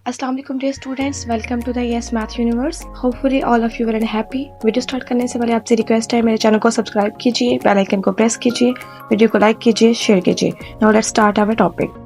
अस्सलाम वालेकुम dear students, welcome to the yes math universe. Hopefully all of you very happy. Video start करने से पहले आपसे रिक्वेस्ट है, मेरे चैनल को सब्सक्राइब कीजिए, बेल आइकन को प्रेस कीजिए, वीडियो को लाइक कीजिए, शेयर कीजिए। Now let's start our topic.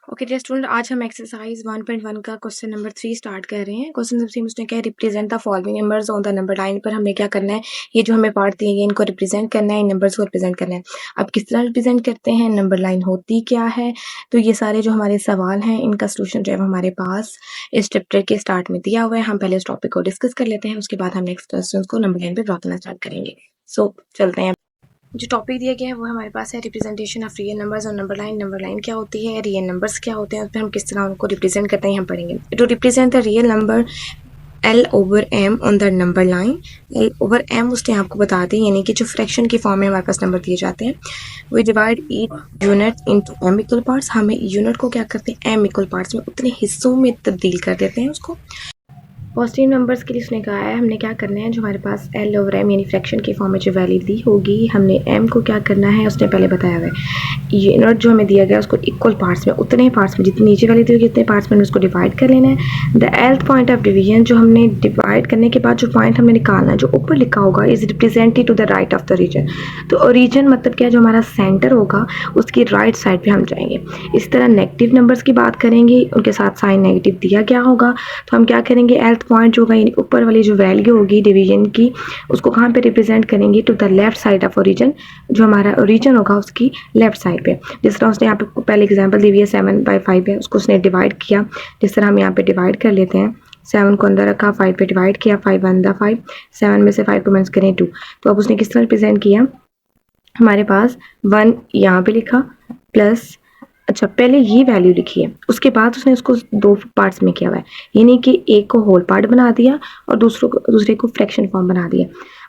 Okay dear student, आज हम एक्सरसाइज 1.1 का क्वेश्चन नंबर 3 स्टार्ट कर रहे हैं। क्वेश्चन नंबर 3 में उसने क्या है, represent the following numbers on the number line. पर हमने क्या करना है, ये जो हमें पार्ट दिए गए इनको रिप्रेजेंट करना है, इन नंबर्स को रिप्रेजेंट करना है। अब किस तरह रिप्रेजेंट करते हैं, नंबर लाइन होती क्या है, तो ये सारे जो हमारे सवाल हैं इनका सोल्यूशन जो है हमारे पास इस चैप्टर के स्टार्ट में दिया हुआ है। हम पहले इस टॉपिक को डिस्कस कर लेते हैं, उसके बाद हम नेक्स्ट क्वेश्चन को नंबर लाइन पे ड्रॉ करना स्टार्ट करेंगे। सो चलते हैं। जो टॉपिक दिया गया है वो हमारे पास है रिप्रेजेंटेशन ऑफ रियल नंबर्स और नंबर लाइन। नंबर लाइन क्या होती है, रियल नंबर्स क्या होते हैं, उस पर हम किस तरह उनको रिप्रेजेंट करते हैं हम पढ़ेंगे। To represent the real number L over M on the number line. L over M उसने आपको बता दें, यानी कि जो फ्रैक्शन की फॉर्म में हमारे पास नंबर दिए जाते हैं। We divide each unit into M equal parts. हमें यूनिट को क्या करते हैं, M इक्वल पार्ट्स में उतने हिस्सों में तब्दील कर देते हैं उसको। पॉजिटिव नंबर्स के लिए उसने कहा है हमने क्या करना है, जो हमारे पास L ओवर M यानी फ्रैक्शन की फॉर्म में जो वैल्यू दी होगी, हमने M को क्या करना है उसने पहले बताया हुआ है। यूनिट जो हमें दिया गया उसको इक्वल पार्ट्स में, उतने पार्ट्स में जितनी नीचे वाली दी होगी उतने पार्ट्स में उसको डिवाइड कर लेना है। द एल्थ पॉइंट ऑफ डिवीजन, जो हमने डिवाइड करने के बाद जो पॉइंट हमने निकालना है, जो ऊपर लिखा होगा, is represented to the right of the region. तो ओरिजिन मतलब क्या, जो हमारा सेंटर होगा उसकी राइट साइड पे हम जाएंगे। इस तरह नेगेटिव नंबर्स की बात करेंगे, उनके साथ साइन नेगेटिव दिया गया होगा, तो हम क्या करेंगे, एल्थ पॉइंट जो होगा यानी ऊपर वाली जो वैल्यू होगी डिवीजन की, उसको कहाँ पे रिप्रेजेंट करेंगे, to the left side of origin. जो हमारा ओरिजिन होगा उसकी लेफ्ट साइड पे। जिस तरह उसने यहाँ पे पहले एग्जांपल दी हुई है 7/5 है, उसको उसने डिवाइड किया। जिस तरह हम यहाँ पे डिवाइड कर लेते हैं, 7 को अंदर रखा, 5 पे डिवाइड किया, 5 अंदर 5, 7 में से 5 को माइनस करें 2। तो अब उसने किस तरह रिप्रेजेंट किया, हमारे पास 1 यहाँ पे लिखा प्लस, अच्छा पहले ये वैल्यू लिखी है, उसके बाद उसने इसको दो पार्ट्स में किया हुआ है, यानी कि एक को होल पार्ट बना दिया और दूसरे को फ्रैक्शन फॉर्म बना दिया।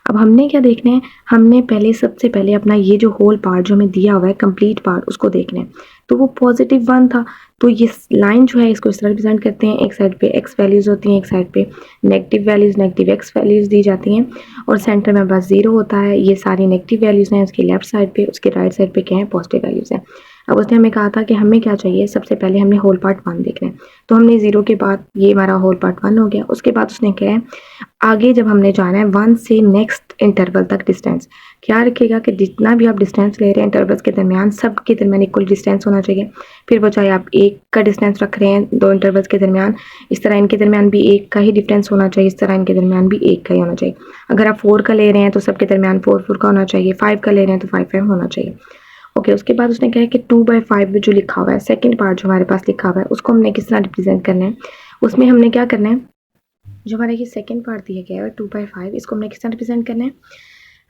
अब हमने क्या देखना है, हमने पहले सबसे पहले अपना ये जो होल पार्ट जो हमें दिया हुआ है कंप्लीट पार्ट उसको देखना है। तो वो +1 था, तो ये लाइन जो है इसको इस तरह रिप्रेजेंट करते हैं, एक साइड पे एक्स वैल्यूज़ होती हैं, एक साइड पे negative values negative X values दी जाती हैं, और सेंटर में बस 0 होता है। ये सारी नेगेटिव वैल्यूज़ हैं उसकी लेफ्ट साइड पे, उसके राइट साइड पे क्या है, पॉजिटिव वैल्यूज़ हैं। अब उसने हमें कहा था कि हमें क्या चाहिए, सबसे पहले हमने होल पार्ट 1 देखना है, तो हमने 0 के बाद ये हमारा होल पार्ट 1 हो गया। उसके बाद उसने क्या है, आगे जब हमने जाना है 1 से नेक्स्ट इंटरवल तक डिस्टेंस क्या रखेगा कि जितना भी आप डिस्टेंस ले रहे हैं इंटरवल्स के दरमियान, सब के दरमियान इक्वल डिस्टेंस होना चाहिए। फिर वो चाहे आप 1 का डिस्टेंस रख रहे हैं 2 इंटरवल्स के दरमियान, इस तरह इनके दरमियान भी 1 का ही डिफरेंस होना चाहिए, इस तरह इनके दरमियान भी 1 का ही होना चाहिए। अगर आप 4 का ले रहे हैं तो सबके दरमियान 4 का होना चाहिए, 5 का ले रहे हैं तो 5 होना चाहिए। ओके, उसके बाद उसने कहा है कि 2/5 में जो लिखा हुआ है, सेकंड पार्ट जो हमारे पास लिखा हुआ है, उसको हमने किस तरह रिप्रेजेंट करना है। उसमें हमने क्या करना है, जो हमारा ये सेकंड पार्ट दिया गया है 2/5, इसको हमने किस तरह रिप्रेजेंट करना है।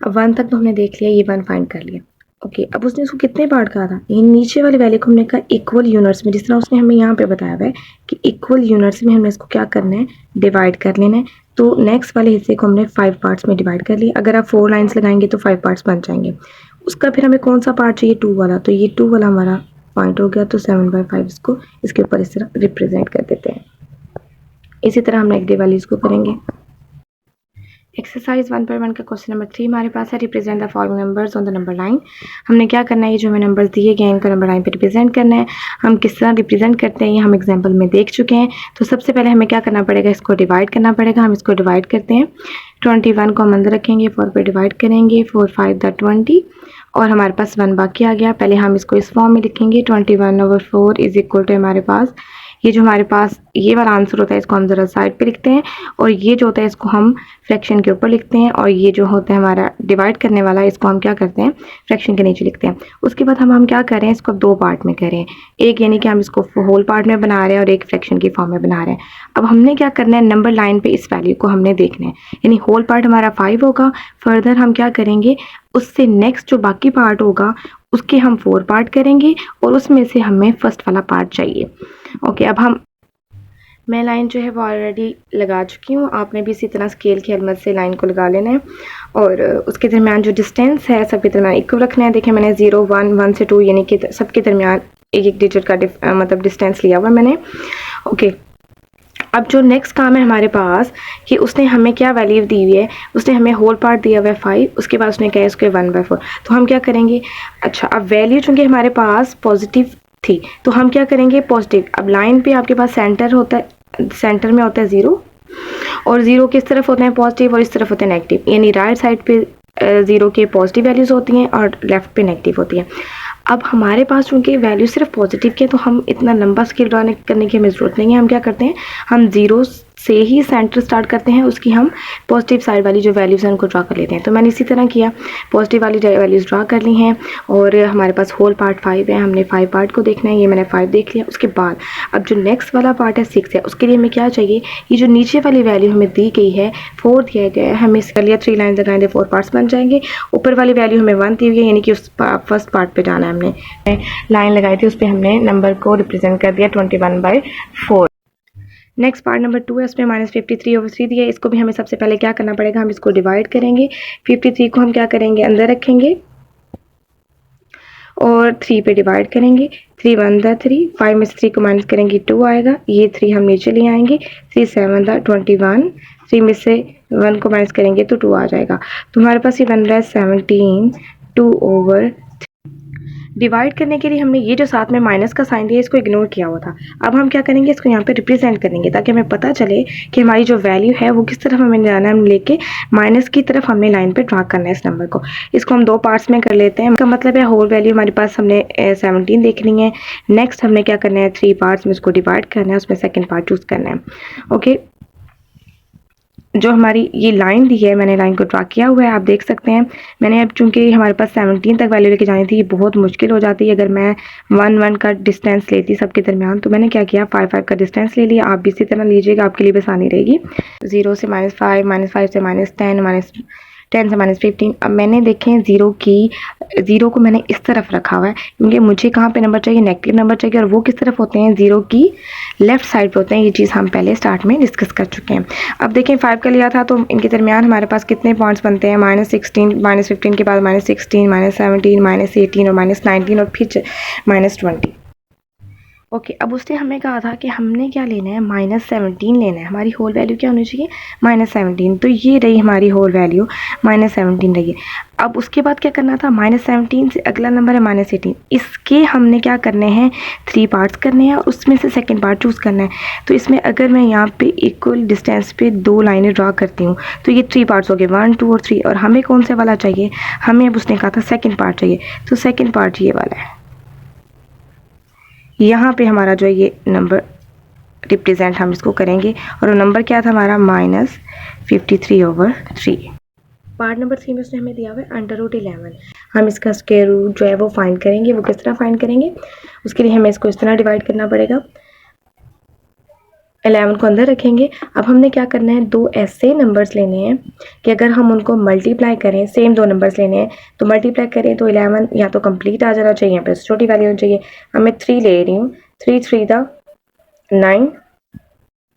अब 1 तक तो हमने देख लिया, ये 1 फाइंड कर लिया। ओके, अब उसने इसको कितने पार्ट कहा था, ये नीचे वाले वैल्यू को हमने कहा इक्वल यूनिट्स में, जिस तरह उसने हमें यहाँ पे बताया हुआ है कि इक्वल यूनिट्स में हमने इसको क्या करना है, डिवाइड कर लेना है। तो नेक्स्ट वाले हिस्से को हमने 5 पार्ट्स में डिवाइड कर लिया। अगर आप 4 लाइन्स लगाएंगे तो 5 पार्ट्स बन जाएंगे। उसका फिर हमें कौन सा पार्ट चाहिए, 2 वाला, तो ये 2 वाला हमारा पॉइंट हो गया। तो 7/5 इसको इसके ऊपर इस तरह रिप्रेजेंट कर देते हैं। इसी तरह हम नेगेटिव वैल्यूज को करेंगे। एक्सरसाइज 1.1 का क्वेश्चन नंबर 3 हमारे पास है, represent the following numbers on the number line. हमने क्या करना है, ये जो हमें नंबर्स दिए गए हैं इनको नंबर लाइन पे रिप्रेजेंट करना है। हम किस तरह रिप्रेजेंट करते हैं ये हम एग्जांपल में देख चुके हैं। तो सबसे पहले हमें क्या करना पड़ेगा, इसको डिवाइड करना पड़ेगा। हम इसको डिवाइड करते हैं, 21 को हम अंदर रखेंगे, 4 पे डिवाइड करेंगे, 4 5 द 20, और हमारे पास 1 बाकी आ गया। पहले हम इसको इस फॉर्म में लिखेंगे, 21/4 इज इक्वल टू हमारे पास ये जो हमारे पास ये वाला आंसर होता है इसको हम ज़रा साइड पे लिखते हैं, और ये जो होता है इसको हम फ्रैक्शन के ऊपर लिखते हैं, और ये जो होता है हमारा डिवाइड करने वाला इसको हम क्या करते हैं, फ्रैक्शन के नीचे लिखते हैं। उसके बाद हम क्या कर रहे हैं, इसको 2 पार्ट में करें, एक यानी कि हम इसको होल पार्ट में बना रहे हैं और एक फ्रैक्शन की फॉर्म में बना रहे हैं। अब हमने क्या करना है, नंबर लाइन पे इस वैल्यू को हमने देखना है, यानी होल पार्ट हमारा 5 होगा। फर्दर हम क्या करेंगे, उससे नेक्स्ट जो बाकी पार्ट होगा उसके हम 4 पार्ट करेंगे, और उसमें से हमें फर्स्ट वाला पार्ट चाहिए। ओके, अब मैं लाइन जो है वो ऑलरेडी लगा चुकी हूँ, आपने भी इसी तरह स्केल की हेलमेट से लाइन को लगा लेना है, और उसके दरमियान जो डिस्टेंस है सबके दरमियान इक्वल रखना है। देखिए मैंने 0 1 1 से 2 यानी कि सबके दरमियान एक डिजिट का मतलब डिस्टेंस लिया हुआ मैंने। ओके, अब जो नेक्स्ट काम है हमारे पास कि उसने हमें क्या वैल्यू दी हुई है, उसने हमें होल पार्ट दिया हुआ है 5, उसके बाद उसने कहा है उसके 1/4। तो हम क्या करेंगे, अच्छा अब वैल्यू चूँकि हमारे पास पॉजिटिव थी। तो हम क्या करेंगे पॉजिटिव, अब लाइन पे आपके पास सेंटर होता है, सेंटर में होता है 0 और 0 किस तरफ होते हैं पॉजिटिव और इस तरफ होते हैं नेगेटिव, यानी राइट साइड पे 0 के पॉजिटिव वैल्यूज़ होती हैं और लेफ़्ट पे नेगेटिव होती हैं। अब हमारे पास चूँकि वैल्यू सिर्फ पॉजिटिव की है तो हम इतना लंबा स्केल ड्रा करने की हमें ज़रूरत नहीं है। हम क्या करते हैं, हम 0 से ही सेंटर स्टार्ट करते हैं, उसकी हम पॉजिटिव साइड वाली जो वैल्यूज़ हैं उनको ड्रा कर लेते हैं। तो मैंने इसी तरह किया, पॉजिटिव वाली वैल्यूज़ ड्रा कर ली हैं और हमारे पास होल पार्ट 5 है, हमने 5 पार्ट को देखना है, ये मैंने 5 देख लिया। उसके बाद अब जो नेक्स्ट वाला पार्ट है 6 है, उसके लिए हमें क्या चाहिए, ये जो नीचे वाली वैल्यू हमें दी गई है 4 दिया गया है, हमें इसके लिए 3 लाइन लगाएंगे 4 पार्ट्स बन जाएंगे। ऊपर वाली वैल्यू हमें 1 दी हुई है, यानी कि उस फर्स्ट पार्ट पे जाना है। हमने लाइन लगाई थी, उस पर हमने नंबर को रिप्रेजेंट कर दिया 21/4। नेक्स्ट पार्ट नंबर 2 है, उसमें -53/3 दिया है। इसको भी हमें सबसे पहले क्या करना पड़ेगा, हम इसको डिवाइड करेंगे। 53 को हम क्या करेंगे, अंदर रखेंगे और 3 पे डिवाइड करेंगे। 3 1 3, 5 में से 3 को माइनस करेंगे 2 आएगा, ये 3 हम नीचे ले आएंगे। 3 7 21, 3 में से 1 को माइनस करेंगे तो 2 आ जाएगा। तो हमारे पास ये बन रहा है 17 2/3। डिवाइड करने के लिए हमने ये जो साथ में माइनस का साइन दिया इसको इग्नोर किया हुआ था। अब हम क्या करेंगे, इसको यहाँ पे रिप्रेजेंट करेंगे ताकि हमें पता चले कि हमारी जो वैल्यू है वो किस तरफ हमें जाना है। हम लेके माइनस की तरफ हमने लाइन पे ड्रा करना है इस नंबर को। इसको हम 2 पार्ट्स में कर लेते हैं। इसका मतलब है होल वैल्यू हमारे पास हमने 17 देखनी है। नेक्स्ट हमने क्या करना है, 3 पार्ट्स में इसको डिवाइड करना है, उसमें सेकेंड पार्ट चूज़ करना है। ओके, जो हमारी ये लाइन दी है, मैंने लाइन को ड्रा किया हुआ है, आप देख सकते हैं। मैंने अब चूंकि हमारे पास 17 तक वैल्यू लेके जानी थी, ये बहुत मुश्किल हो जाती है अगर मैं 1 का डिस्टेंस लेती सबके दरमियान। तो मैंने क्या किया, 5 का डिस्टेंस ले लिया। आप भी इसी तरह लीजिएगा, आपके लिए भी आसानी रहेगी। 0 से -5, -5 से -10, -10 से -15। अब मैंने देखें 0 को मैंने इस तरफ रखा हुआ है क्योंकि मुझे कहाँ पे नंबर चाहिए, नेगेटिव नंबर चाहिए, और वो किस तरफ होते हैं, 0 की लेफ्ट साइड पे होते हैं। ये चीज़ हम पहले स्टार्ट में डिस्कस कर चुके हैं। अब देखें 5 का लिया था तो इनके दरमियान हमारे पास कितने पॉइंट्स बनते हैं, -16, -15 के बाद -16, -17, -18 और -19 और फिर -20। ओके, अब उसने हमें कहा था कि हमने क्या लेना है, -17 लेना है। हमारी होल वैल्यू क्या होनी चाहिए, -17। तो ये रही हमारी होल वैल्यू, -17 रही है। अब उसके बाद क्या करना था, -17 से अगला नंबर है -18। इसके हमने क्या करने हैं, 3 पार्ट्स करने हैं और उसमें से सेकंड पार्ट चूज़ करना है। तो इसमें अगर मैं यहाँ पे इक्वल डिस्टेंस पे 2 लाइनें ड्रा करती हूँ तो ये 3 पार्ट्स हो गए, 1 2 और 3। और हमें कौन से वाला चाहिए, हमें अब उसने कहा था सेकेंड पार्ट चाहिए। तो सेकेंड पार्ट ये वाला है। यहाँ पे हमारा जो है ये नंबर रिप्रेजेंट हम इसको करेंगे और वो नंबर क्या था हमारा, -53/3। पार्ट नंबर 3 में उसने हमें दिया हुआ है √11। हम इसका स्क्वायर रूट जो है वो फाइंड करेंगे। वो किस तरह फाइंड करेंगे, उसके लिए हमें इसको इस तरह डिवाइड करना पड़ेगा। 11 को अंदर रखेंगे। अब हमने क्या करना है, 2 ऐसे नंबर्स लेने हैं कि अगर हम उनको मल्टीप्लाई करें, सेम 2 नंबर्स लेने हैं तो मल्टीप्लाई करें तो 11 या तो कंप्लीट आ जाना चाहिए, यहाँ पे छोटी वैल्यू होनी चाहिए। अब मैं 3 ले रही हूँ, 3 3 9।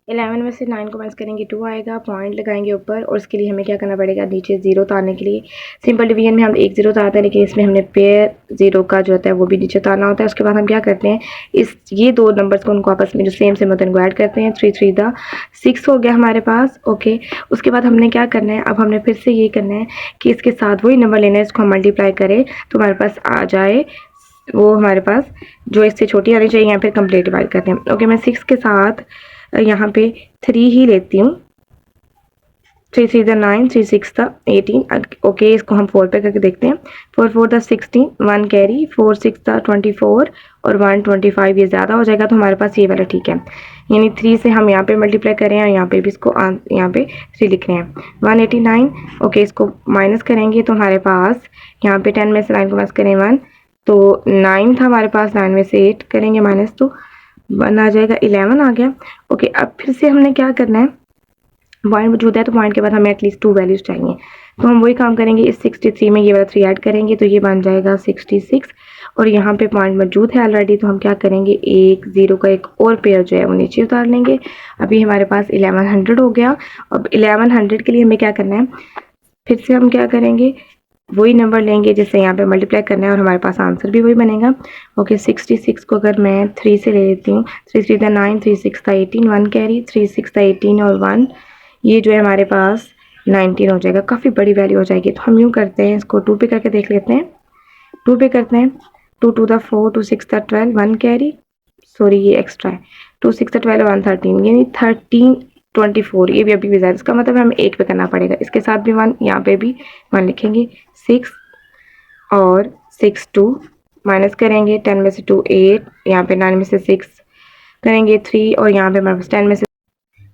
11 में से 9 को माइनस करेंगे 2 आएगा, पॉइंट लगाएंगे ऊपर और इसके लिए हमें क्या करना पड़ेगा, नीचे 0 उतारने के लिए। सिंपल डिवीजन में हम 1 0 उतारते हैं, लेकिन इसमें हमने पेयर 0 का जो होता है वो भी नीचे उतारना होता है। उसके बाद हम क्या करते हैं, ये 2 नंबर्स को उनको आपस में जो सेम होते हैं उनको ऐड करते हैं। 3 3 6 हो गया हमारे पास। ओके, उसके बाद हमने क्या करना है, अब हमने फिर से ये करना है कि इसके साथ वही नंबर लेना है, इसको हम मल्टीप्लाई करें तो हमारे पास आ जाए वो हमारे पास जो इससे छोटी आनी चाहिए। यहाँ फिर कंप्लीट डिवाइड करते हैं। ओके, मैं 6 के साथ यहाँ पे 3 ही लेती हूँ। 3 3 9, 3 6 18। ओके, इसको हम 4 पे करके देखते हैं। 4 4 16, 1 कैरी, 4 6 24 और 1 25। ये ज़्यादा हो जाएगा तो हमारे पास ये वाला ठीक है, यानी 3 से हम यहाँ पे मल्टीप्लाई करें और यहाँ पे भी इसको यहाँ पे 3 लिख रहे हैं। 189। ओके, इसको माइनस करेंगे तो हमारे पास यहाँ पे 10 में से 9 को माइनस करें 1 तो 9 था हमारे पास, 9 में से 8 करेंगे माइनस तो 1 आ जाएगा, 11 आ गया। ओके, अब फिर से हमने क्या करना है, पॉइंट मौजूद है तो पॉइंट के बाद हमें एटलीस्ट 2 वैल्यूज चाहिए। तो हम वही काम करेंगे, इस 63 में ये वाला 3 ऐड करेंगे तो ये बन जाएगा 66। और यहाँ पे पॉइंट मौजूद है ऑलरेडी, तो हम क्या करेंगे, 1 0 का एक और पेयर जो है वो नीचे उतार लेंगे। अभी हमारे पास 1100 हो गया। अब 1100 के लिए हमें क्या करना है, फिर से हम क्या करेंगे, वही नंबर लेंगे जिससे यहाँ पे मल्टीप्लाई करना है और हमारे पास आंसर भी वही बनेगा। ओके, 66 को अगर मैं 3 से ले लेती हूँ, 3 3 9, 3 6 18, 1 कैरी, 3 6 18 और 1, ये जो है हमारे पास 19 हो जाएगा। काफ़ी बड़ी वैल्यू हो जाएगी। तो हम यूँ करते हैं, इसको 2 पे करके देख लेते हैं। 2 पे करते हैं 2 to the 4, 2 6 the 12, 1 carry, sorry ये एक्स्ट्रा है, 2 6 the 12, 1 13, यानी 13 24, ये भी अभी भी ज़्यादा, इसका मतलब हमें 1 पे करना पड़ेगा, इसके साथ भी 1, यहाँ पे भी 1 लिखेंगे, 6 और 6 2, माइनस करेंगे, 10 में से 2 8, यहाँ पे 9 में से 6 करेंगे 3, और यहाँ पे हमारे पास 10 में से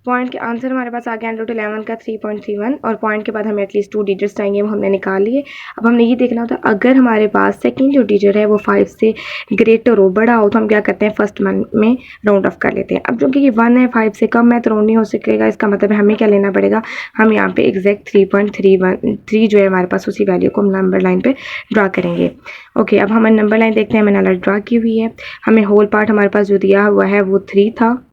पॉइंट के आंसर हमारे पास आ गया 11 का 3.31, और पॉइंट के बाद हमें एटलीस्ट 2 डिजिट्स चाहिए, वो हमने निकाल लिए। अब हमने ये देखना होता है अगर हमारे पास सेकंड जो डिजिट है वो 5 से ग्रेटर हो, बड़ा हो, तो हम क्या करते हैं फर्स्ट मन में राउंड ऑफ कर लेते हैं। अब क्योंकि ये 1 है, 5 से कम है तो राउंड नहीं हो सकेगा, इसका मतलब है हमें क्या लेना पड़ेगा, हम यहाँ पे एग्जैक्ट 3.3 जो है हमारे पास उसी वैल्यू को हम नंबर लाइन पे ड्रा करेंगे। ओके, अब हमें नंबर लाइन देखते हैं, मैंने अलग ड्रा की हुई है। हमें होल पार्ट हमारे पास जो दिया हुआ है वो 3 था,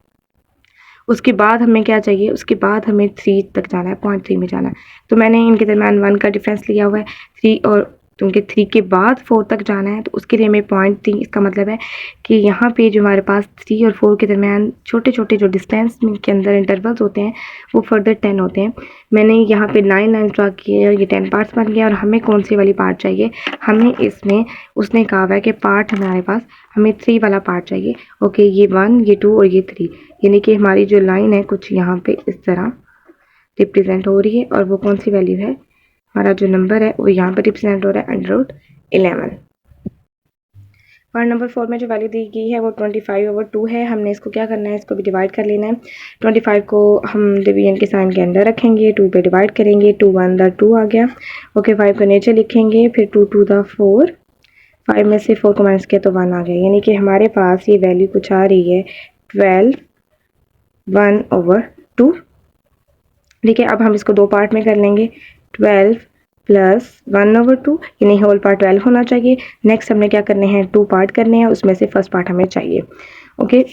उसके बाद हमें क्या चाहिए, उसके बाद हमें 3 तक जाना है, 0.3 में जाना है, तो मैंने इनके दरमियान 1 का डिफरेंस लिया हुआ है 3, और क्योंकि 3 के बाद 4 तक जाना है तो उसके लिए हमें 0.3, इसका मतलब है कि यहाँ पे जो हमारे पास 3 और 4 के दरमियान छोटे छोटे जो डिस्टेंस के अंदर इंटरवल्स होते हैं वो फर्दर 10 होते हैं। मैंने यहाँ पे 9 लाइन ड्रा की है, ये 10 पार्ट्स बन गया। और हमें कौन सी वाली पार्ट चाहिए, हमें इसमें उसने कहा हुआ है कि पार्ट हमारे पास हमें 3 वाला पार्ट चाहिए। ओके, ये 1, ये 2 और ये 3, यानी कि हमारी जो लाइन है कुछ यहाँ पे इस तरह रिप्रेजेंट हो रही है, और वो कौन सी वैल्यू है, हमारा जो नंबर है वो यहाँ पे रिप्रेजेंट हो रहा है √11। पार्ट नंबर 4 में जो वैल्यू दी गई है वो 25/2 है। हमने इसको क्या करना है, इसको भी डिवाइड कर लेना है। 25 को हम डिवीजन के साइन के अंदर रखेंगे, 2 पे डिवाइड करेंगे, 2 1 द 2 आ गया। ओके, 5 को नीचे लिखेंगे, फिर 2 2 द 4, 5 में से 4 को माइनस किया तो 1 आ गया, यानी कि हमारे पास ये वैल्यू कुछ आ रही है 12 1/2। ठीक है, अब हम इसको 2 पार्ट में कर लेंगे, 12 प्लस 1/2, यानी होल पार्ट 12 होना चाहिए। नेक्स्ट हमने क्या करने हैं, 2 पार्ट करने हैं, उसमें से फर्स्ट पार्ट हमें चाहिए। ओके,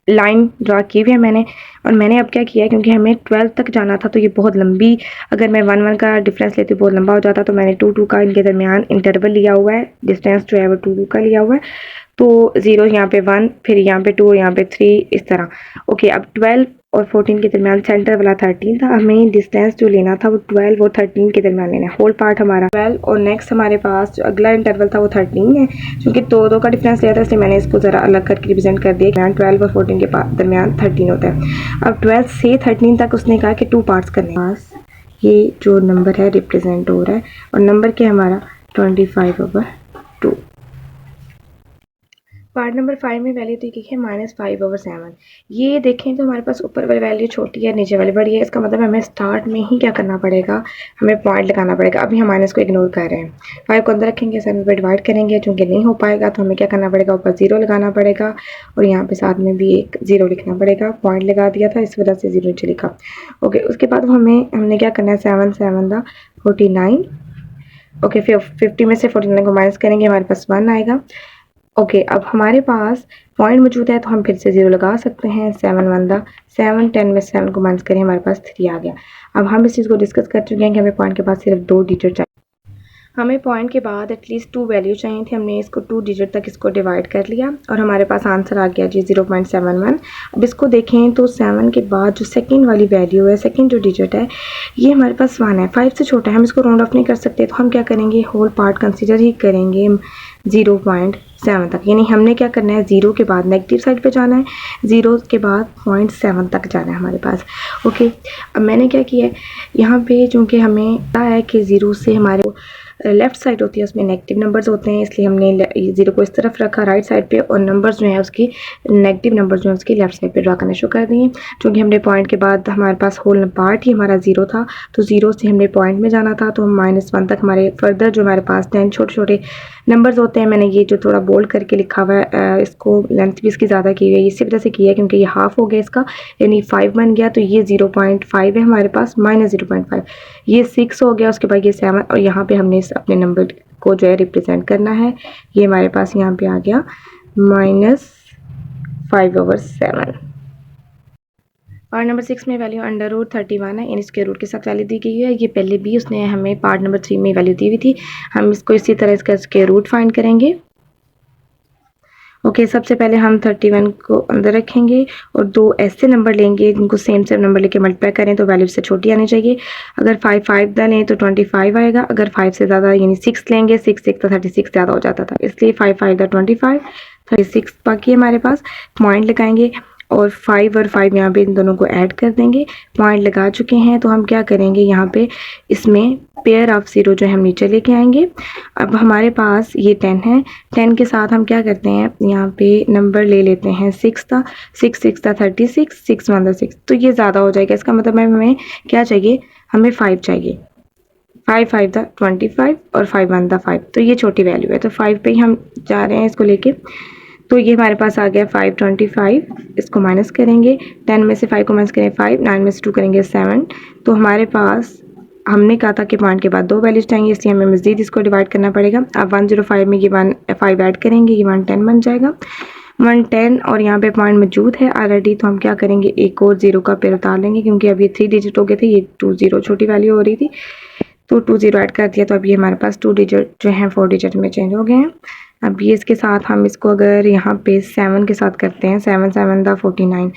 लाइन ड्रा की हुई है मैंने, और मैंने अब क्या किया है, क्योंकि हमें 12 तक जाना था तो ये बहुत लंबी, अगर मैं 1 1 का डिफरेंस लेती बहुत लंबा हो जाता, तो मैंने 2 2 का इनके दरमियान इंटरवल लिया हुआ है, डिस्टेंस जो है वो 2 2 का लिया हुआ है, तो 0 यहाँ पे 1, फिर यहाँ पे 2 और यहाँ पे 3, इस तरह। ओके, अब 12 और 14 के दरमियान सेंटर वाला 13 था, हमें डिस्टेंस जो लेना था वो 12 और 13 के दरमियान लेना है। होल पार्ट हमारा 12 और नेक्स्ट हमारे पास जो अगला इंटरवल था वो 13 है। क्योंकि 2 का डिफरेंस लिया था इसलिए मैंने इसको ज़रा अलग करके रिप्रेजेंट कर दिया। 12 और 14 के दरमियान 13 होता है। अब 12 से 13 तक उसने कहा कि 2 पार्ट्स करने हैं। ये जो नंबर है रिप्रेजेंट हो रहा है, और नंबर क्या हमारा 25/2। पार्ट नंबर 5 में वैल्यू दी गई है -5/7। ये देखें तो हमारे पास ऊपर वाली वैल्यू छोटी है, नीचे वाली बड़ी है, इसका मतलब हमें स्टार्ट में ही क्या करना पड़ेगा, हमें पॉइंट लगाना पड़ेगा। अभी हम माइनस को इग्नोर कर रहे हैं, 5 को अंदर रखेंगे, 7 पर डिवाइड करेंगे, चूँकि नहीं हो पाएगा तो हमें क्या करना पड़ेगा, ऊपर 0 लगाना पड़ेगा, और यहाँ पे साथ में भी एक 0 लिखना पड़ेगा। पॉइंट लगा दिया था इस वजह से 0 नीचे लिखा। ओके, उसके बाद हमने क्या करना है, 7 7 दा 49। ओके, फिर 50 में से 49 को माइनस करेंगे, हमारे पास 1 आएगा। ओके, अब हमारे पास पॉइंट मौजूद है तो हम फिर से 0 लगा सकते हैं। 7 1 दा 7, 10 में 7 को माइनस करें, हमारे पास 3 आ गया। अब हम इस चीज़ को डिस्कस कर चुके हैं कि हमें पॉइंट के पास सिर्फ 2 डिजिट चाहिए, हमें पॉइंट के बाद एटलीस्ट 2 वैल्यू चाहिए थे। हमने इसको 2 डिजिट तक इसको डिवाइड कर लिया और हमारे पास आंसर आ गया जी 0.71। अब इसको देखें तो 7 के बाद जो सेकंड वाली वैल्यू है, सेकंड जो डिजिट है, ये हमारे पास 1 है, 5 से छोटा है, हम इसको राउंड ऑफ नहीं कर सकते, तो हम क्या करेंगे, होल पार्ट कंसिडर ही करेंगे 0.7 तक। यानी हमने क्या करना है, 0 के बाद नेगेटिव साइड पे जाना है, 0 के बाद 0.7 तक जाना है हमारे पास। ओके, अब मैंने क्या किया है, यहाँ पे चूँकि हमें पता है कि 0 से हमारे लेफ़्ट साइड होती है उसमें नेगेटिव नंबर्स होते हैं, इसलिए हमने 0 को इस तरफ रखा राइट साइड पे, और नंबर्स जो है उसकी नेगेटिव नंबर्स जो है उसकी लेफ्ट साइड पे ड्रा करना शुरू कर दिए। क्योंकि हमने पॉइंट के बाद हमारे पास होल पार्ट ही हमारा 0 था, तो 0 से हमने पॉइंट में जाना था, तो हम -1 तक हमारे फर्दर जो हमारे पास 10 छोटे छोटे नंबर्स होते हैं। मैंने ये जो थोड़ा बोल्ड करके लिखा हुआ है, इसको लेंथ भी इसकी ज़्यादा की हुई है, इसी वजह से किया है क्योंकि ये हाफ हो गया इसका, यानी 5 बन गया, तो ये 0.5 है हमारे पास, -0.5, ये 6 हो गया, उसके बाद ये 7, और यहाँ पे हमने अपने नंबर को जो है रिप्रेजेंट करना है। ये हमारे पास यहाँ पे आ गया -5/7। पार्ट नंबर 6 में वैल्यू √31 है, इसके रूट के साथ वैल्यू दी गई है। ये पहले भी उसने हमें पार्ट नंबर 3 में वैल्यू दी हुई थी, हम इसको इसी तरह इसका स्क्वायर रूट फाइंड करेंगे। ओके, सबसे पहले हम 31 को अंदर रखेंगे और 2 ऐसे नंबर लेंगे जिनको सेम नंबर लेके मल्टीप्लाई करें तो वैल्यू से छोटी आनी चाहिए। अगर 5 लें तो 25 आएगा। अगर 5 से ज़्यादा यानी 6 लेंगे, 6 तो 36 ज़्यादा हो जाता था, इसलिए 5 25, 36 बाकी है हमारे पास। पॉइंट लगाएंगे और 5 और 5 यहाँ पे इन दोनों को ऐड कर देंगे। पॉइंट लगा चुके हैं तो हम क्या करेंगे, यहाँ पे इसमें पेयर ऑफ 0 जो है हम नीचे लेके आएंगे। अब हमारे पास ये 10 है, 10 के साथ हम क्या करते हैं, यहाँ पे नंबर ले लेते हैं 6 था, 6 6 था 36, 6 1 6, तो ये ज़्यादा हो जाएगा। इसका मतलब हमें क्या चाहिए, हमें 5 चाहिए। 5 5 था 25 और 5 1 था 5, तो ये छोटी वैल्यू है, तो 5 पे ही हम जा रहे हैं इसको लेके। तो ये हमारे पास आ गया 525, इसको माइनस करेंगे, 10 में से 5 को माइनस करें 5, 9 में से 2 करेंगे 7, तो हमारे पास हमने कहा था कि पॉइंट के बाद 2 वैल्यूज चाहिए, इसलिए हमें मज़ीद इसको डिवाइड करना पड़ेगा। अब 105 में ये 5 ऐड करेंगे, ये 110 बन जाएगा। 110 और यहाँ पे पॉइंट मौजूद है ऑलरेडी, तो हम क्या करेंगे, एक और 0 का पेयर उतार लेंगे, क्योंकि अब ये 3 डिजिट हो गए थे, ये 2 0 छोटी वैल्यू हो रही थी, तो 2 0 ऐड कर दिया, तो अब ये हमारे पास 2 डिजिट जो हैं 4 डिजिट में चेंज हो गए हैं। अब ये इसके साथ हम इसको अगर यहाँ पे 7 के साथ करते हैं, 7 7 था 49,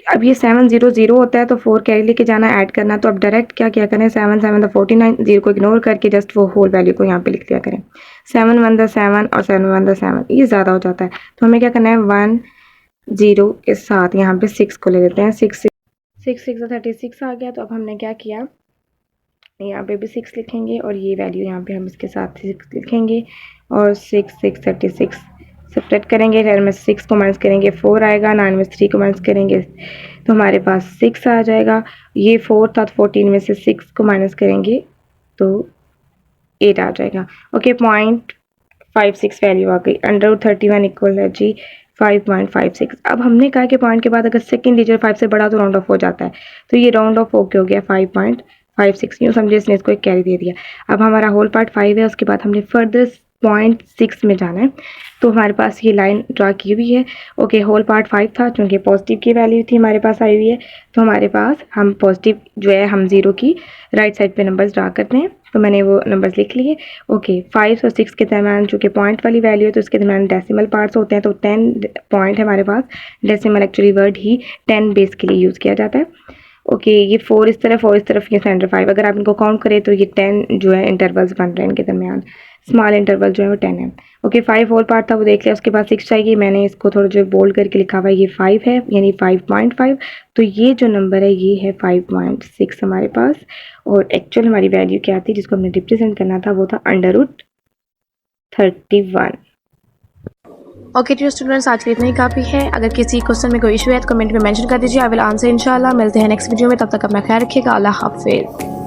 अब ये 7 0 0 होता है तो 4 कैरी लेके जाना, ऐड करना, तो अब डायरेक्ट क्या किया करें, 7 7 था 49, 0 को इग्नोर करके जस्ट वो होल वैल्यू को यहाँ पे लिख दिया करें। 7 1 था 7 और 7 1 था 7, ये ज़्यादा हो जाता है, तो हमें क्या करना है, 1 0 के साथ यहाँ पे 6 को ले लेते हैं। 6 6 36 आ गया, तो अब हमने क्या किया, यहाँ पे भी 6 लिखेंगे और ये वैल्यू यहाँ पे हम इसके साथ 6 लिखेंगे और 6 6 36 सब्ट्रैक्ट करेंगे। 10 में 6 को माइनस करेंगे 4 आएगा, 9 में 3 को माइनस करेंगे तो हमारे पास 6 आ जाएगा। ये 4 था, 14 में से 6 को माइनस करेंगे तो 8 आ जाएगा। ओके, 0.56 वैल्यू आ गई। अंडर 31 इक्वल है जी 5.56। अब हमने कहा कि पॉइंट के बाद अगर सेकंड डिजिट 5 से बड़ा तो राउंड ऑफ हो जाता है, तो ये राउंड ऑफ होके हो गया 5.56, यूँ समझे, इसने इसको एक कैरी दे दिया। अब हमारा होल पार्ट 5 है, उसके बाद हमने फर्दर 0.6 में जाना है, तो हमारे पास ये लाइन ड्रा की हुई है। ओके, होल पार्ट 5 था, क्योंकि पॉजिटिव की वैल्यू थी हमारे पास आई हुई है, तो हमारे पास हम पॉजिटिव जो है हम 0 की राइट साइड पे नंबर्स ड्रा करते हैं, तो मैंने वो नंबर्स लिख लिए। ओके, 5 और 6 के दरम्यान चूँकि पॉइंट वाली वैल्यू है तो उसके दरम्यान डेसिमल पार्ट्स होते हैं, तो 10 पॉइंट है हमारे पास। डेसिमल एक्चुअली वर्ड ही 10 बेस के लिए यूज़ किया जाता है। ओके, ये 4 इस तरफ और इस तरफ ये सेंटर 5, अगर आप इनको काउंट करें तो ये 10 जो है इंटरवल्स बन रहे हैं इनके दरमियान, स्मॉल इंटरवल जो है वो 10 है। ओके, 5 होल पार्ट था वो देख लिया, उसके बाद 6 चाहिए, मैंने इसको थोड़ा जो बोल्ड करके लिखा हुआ है, ये 5 है यानी 5.5, तो ये जो नंबर है ये है 5.6 हमारे पास। और एक्चुअल हमारी वैल्यू क्या थी जिसको हमने रिप्रेजेंट करना था, वो था √31। ओके डियर स्टूडेंट्स, आज के इतना ही काफ़ी है। अगर किसी क्वेश्चन में कोई इशू है तो कमेंट में मेंशन कर दीजिए, आई विल आंसर इंशाल्लाह। मिलते हैं नेक्स्ट वीडियो में, तब तक अपना ख्याल रखिएगा। अल्लाह हाफिज़।